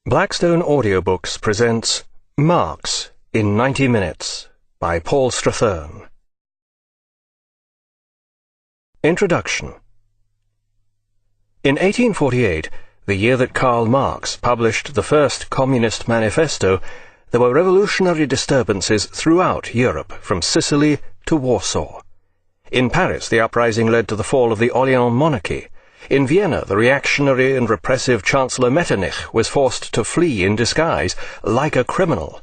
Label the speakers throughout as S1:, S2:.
S1: Blackstone AudioBooks presents Marx in 90 Minutes by Paul Strathern. Introduction. In 1848, the year that Karl Marx published the first Communist Manifesto, there were revolutionary disturbances throughout Europe, from Sicily to Warsaw. In Paris, the uprising led to the fall of the Orleans monarchy. In Vienna, the reactionary and repressive Chancellor Metternich was forced to flee in disguise, like a criminal.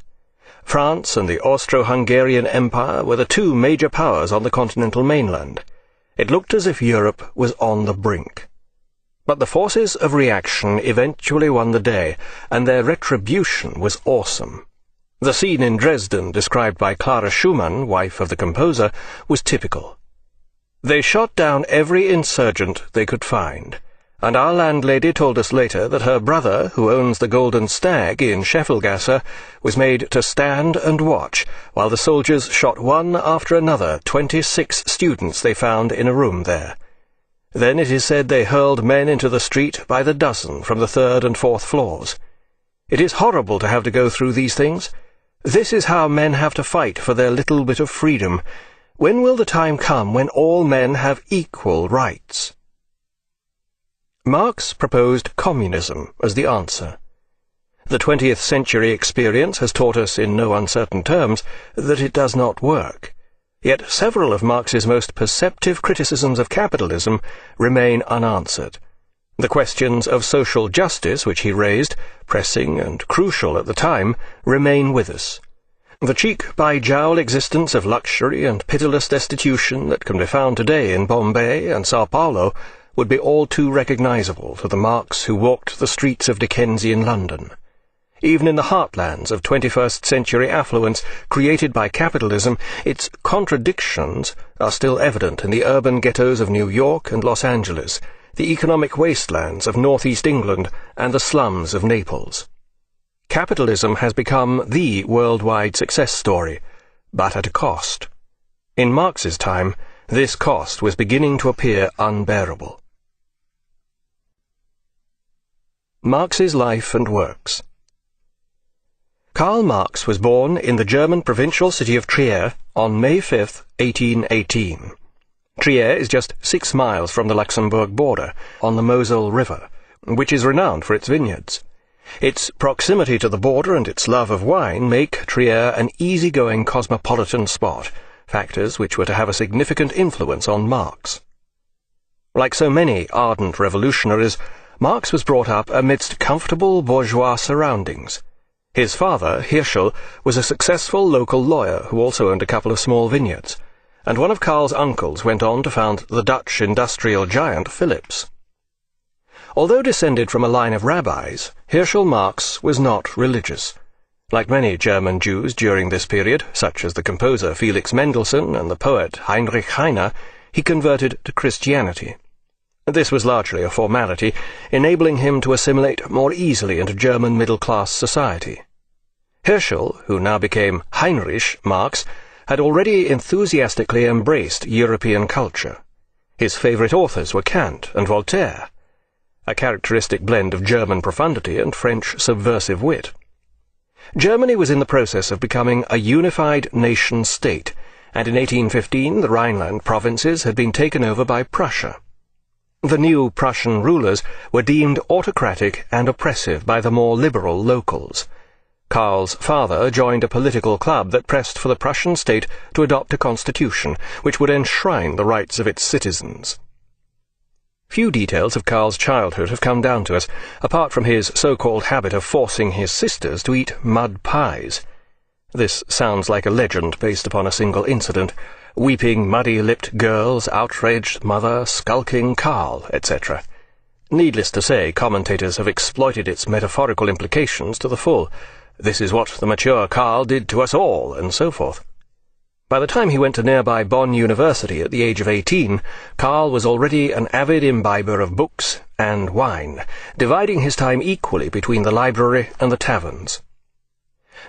S1: France and the Austro-Hungarian Empire were the two major powers on the continental mainland. It looked as if Europe was on the brink. But the forces of reaction eventually won the day, and their retribution was awesome. The scene in Dresden, described by Clara Schumann, wife of the composer, was typical. They shot down every insurgent they could find, and our landlady told us later that her brother, who owns the Golden Stag in Scheffelgasse, was made to stand and watch while the soldiers shot one after another 26 students they found in a room there. Then it is said they hurled men into the street by the dozen from the 3rd and 4th floors. It is horrible to have to go through these things. This is how men have to fight for their little bit of freedom. When will the time come when all men have equal rights? Marx proposed communism as the answer. The 20th century experience has taught us in no uncertain terms that it does not work. Yet several of Marx's most perceptive criticisms of capitalism remain unanswered. The questions of social justice which he raised, pressing and crucial at the time, remain with us. The cheek-by-jowl existence of luxury and pitiless destitution that can be found today in Bombay and Sao Paulo would be all too recognizable to the Marx who walked the streets of Dickensian London. Even in the heartlands of 21st century affluence created by capitalism, its contradictions are still evident in the urban ghettos of New York and Los Angeles, the economic wastelands of northeast England, and the slums of Naples. Capitalism has become the worldwide success story, but at a cost. In Marx's time, this cost was beginning to appear unbearable. Marx's life and works. Karl Marx was born in the German provincial city of Trier on May 5, 1818. Trier is just 6 miles from the Luxembourg border, on the Moselle River, which is renowned for its vineyards. Its proximity to the border and its love of wine make Trier an easy-going cosmopolitan spot, factors which were to have a significant influence on Marx. Like so many ardent revolutionaries, Marx was brought up amidst comfortable bourgeois surroundings. His father, Hirschel, was a successful local lawyer who also owned a couple of small vineyards, and one of Karl's uncles went on to found the Dutch industrial giant Philips. Although descended from a line of rabbis, Hirschel Marx was not religious. Like many German Jews during this period, such as the composer Felix Mendelssohn and the poet Heinrich Heine, he converted to Christianity. This was largely a formality, enabling him to assimilate more easily into German middle-class society. Hirschel, who now became Heinrich Marx, had already enthusiastically embraced European culture. His favorite authors were Kant and Voltaire, a characteristic blend of German profundity and French subversive wit. Germany was in the process of becoming a unified nation-state, and in 1815 the Rhineland provinces had been taken over by Prussia. The new Prussian rulers were deemed autocratic and oppressive by the more liberal locals. Karl's father joined a political club that pressed for the Prussian state to adopt a constitution which would enshrine the rights of its citizens. Few details of Karl's childhood have come down to us, apart from his so-called habit of forcing his sisters to eat mud pies. This sounds like a legend based upon a single incident: weeping, muddy-lipped girls, outraged mother, skulking Karl, etc. Needless to say, commentators have exploited its metaphorical implications to the full. This is what the mature Karl did to us all, and so forth. By the time he went to nearby Bonn University at the age of 18, Karl was already an avid imbiber of books and wine, dividing his time equally between the library and the taverns.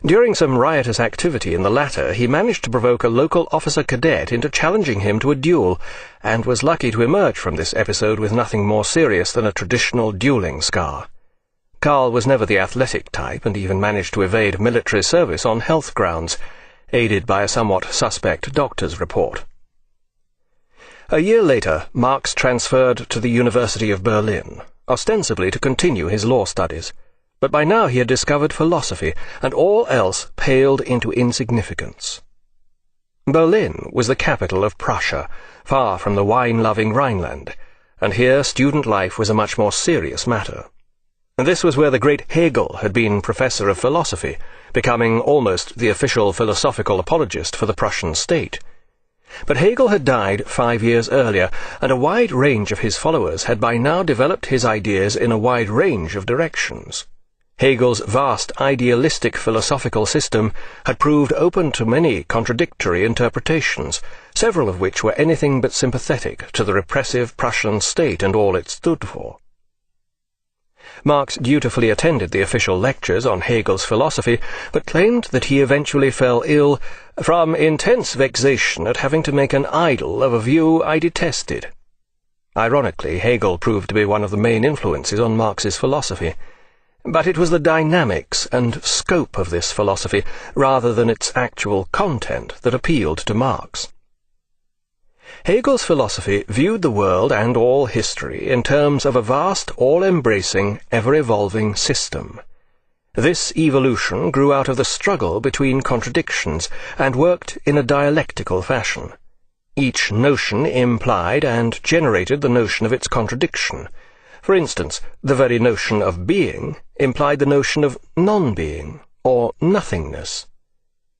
S1: During some riotous activity in the latter, he managed to provoke a local officer cadet into challenging him to a duel, and was lucky to emerge from this episode with nothing more serious than a traditional dueling scar. Karl was never the athletic type and even managed to evade military service on health grounds, aided by a somewhat suspect doctor's report. A year later, Marx transferred to the University of Berlin, ostensibly to continue his law studies, but by now he had discovered philosophy, and all else paled into insignificance. Berlin was the capital of Prussia, far from the wine-loving Rhineland, and here student life was a much more serious matter. And this was where the great Hegel had been professor of philosophy, becoming almost the official philosophical apologist for the Prussian state. But Hegel had died 5 years earlier, and a wide range of his followers had by now developed his ideas in a wide range of directions. Hegel's vast idealistic philosophical system had proved open to many contradictory interpretations, several of which were anything but sympathetic to the repressive Prussian state and all it stood for. Marx dutifully attended the official lectures on Hegel's philosophy, but claimed that he eventually fell ill from intense vexation at having to make an idol of a view I detested. Ironically, Hegel proved to be one of the main influences on Marx's philosophy. But it was the dynamics and scope of this philosophy, rather than its actual content, that appealed to Marx. Hegel's philosophy viewed the world and all history in terms of a vast, all-embracing, ever-evolving system. This evolution grew out of the struggle between contradictions and worked in a dialectical fashion. Each notion implied and generated the notion of its contradiction. For instance, the very notion of being implied the notion of non-being, or nothingness.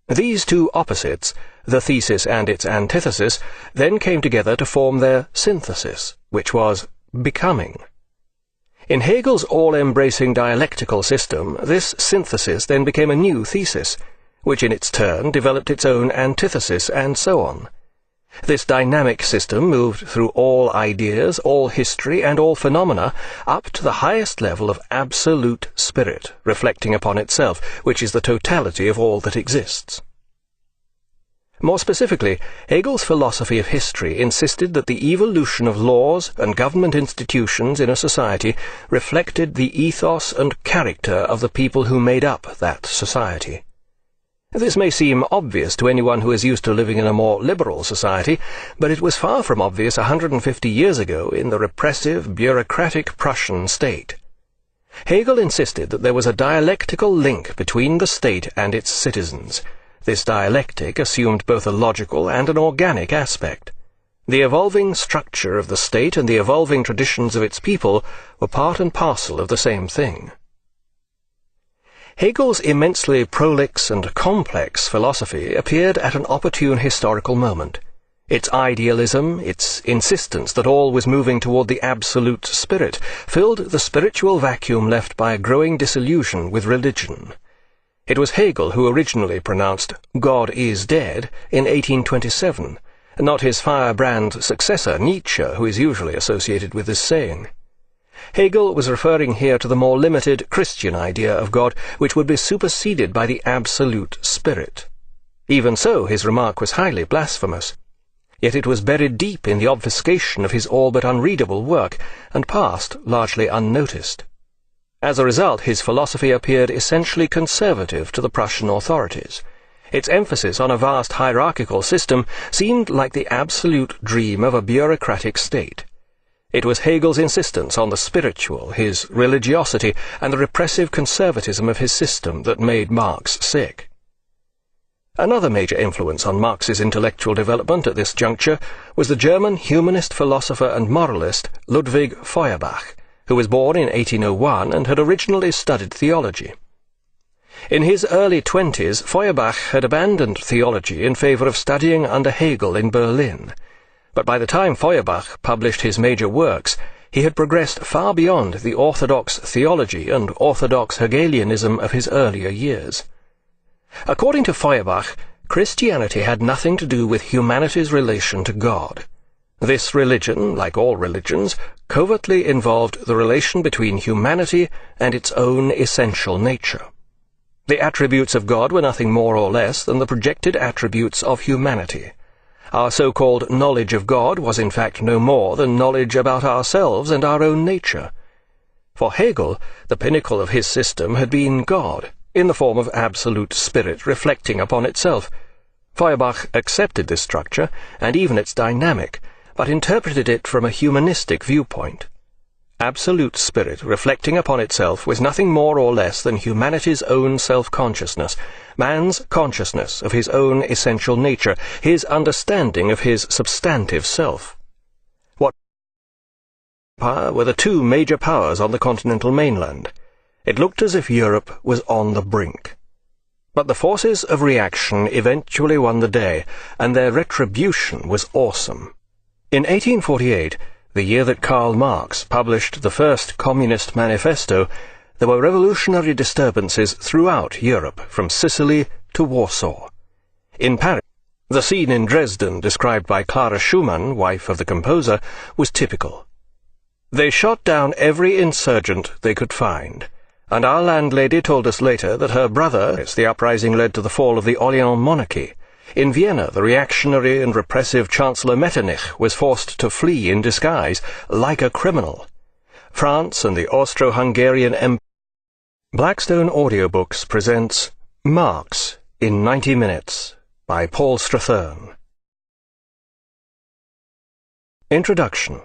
S1: These two opposites, the thesis and its antithesis, then came together to form their synthesis, which was becoming. In Hegel's all-embracing dialectical system, this synthesis then became a new thesis, which in its turn developed its own antithesis, and so on. This dynamic system moved through all ideas, all history, and all phenomena, up to the highest level of absolute spirit, reflecting upon itself, which is the totality of all that exists. More specifically, Hegel's philosophy of history insisted that the evolution of laws and government institutions in a society reflected the ethos and character of the people who made up that society. This may seem obvious to anyone who is used to living in a more liberal society, but it was far from obvious 150 years ago in the repressive, bureaucratic Prussian state. Hegel insisted that there was a dialectical link between the state and its citizens. This dialectic assumed both a logical and an organic aspect. The evolving structure of the state and the evolving traditions of its people were part and parcel of the same thing. Hegel's immensely prolix and complex philosophy appeared at an opportune historical moment. Its idealism, its insistence that all was moving toward the absolute spirit, filled the spiritual vacuum left by a growing disillusion with religion. It was Hegel who originally pronounced "God is dead" in 1827, not his firebrand successor Nietzsche, who is usually associated with this saying. Hegel was referring here to the more limited Christian idea of God, which would be superseded by the absolute spirit. Even so, his remark was highly blasphemous. Yet it was buried deep in the obfuscation of his all but unreadable work, and passed largely unnoticed. As a result, his philosophy appeared essentially conservative to the Prussian authorities. Its emphasis on a vast hierarchical system seemed like the absolute dream of a bureaucratic state. It was Hegel's insistence on the spiritual, his religiosity, and the repressive conservatism of his system that made Marx sick. Another major influence on Marx's intellectual development at this juncture was the German humanist philosopher and moralist Ludwig Feuerbach, who was born in 1801 and had originally studied theology. In his early 20s, Feuerbach had abandoned theology in favor of studying under Hegel in Berlin. But by the time Feuerbach published his major works, he had progressed far beyond the orthodox theology and orthodox Hegelianism of his earlier years. According to Feuerbach, Christianity had nothing to do with humanity's relation to God. This religion, like all religions, covertly involved the relation between humanity and its own essential nature. The attributes of God were nothing more or less than the projected attributes of humanity. Our so-called knowledge of God was in fact no more than knowledge about ourselves and our own nature. For Hegel, the pinnacle of his system had been God, in the form of absolute spirit reflecting upon itself. Feuerbach accepted this structure, and even its dynamic, but interpreted it from a humanistic viewpoint. Absolute spirit reflecting upon itself was nothing more or less than humanity's own self-consciousness, man's consciousness of his own essential nature, his understanding of his substantive self. What were the two major powers on the continental mainland? It looked as if Europe was on the brink. But the forces of reaction eventually won the day, and their retribution was awesome. In 1848, the year that Karl Marx published the first Communist Manifesto, there were revolutionary disturbances throughout Europe, from Sicily to Warsaw. In Paris, the scene in Dresden, described by Clara Schumann, wife of the composer, was typical. They shot down every insurgent they could find, and our landlady told us later that her brother, as the uprising led to the fall of the Orleans monarchy. In Vienna, the reactionary and repressive Chancellor Metternich was forced to flee in disguise, like a criminal. France and the Austro-Hungarian Empire. Blackstone Audiobooks presents Marx in 90 Minutes by Paul Strathern. Introduction.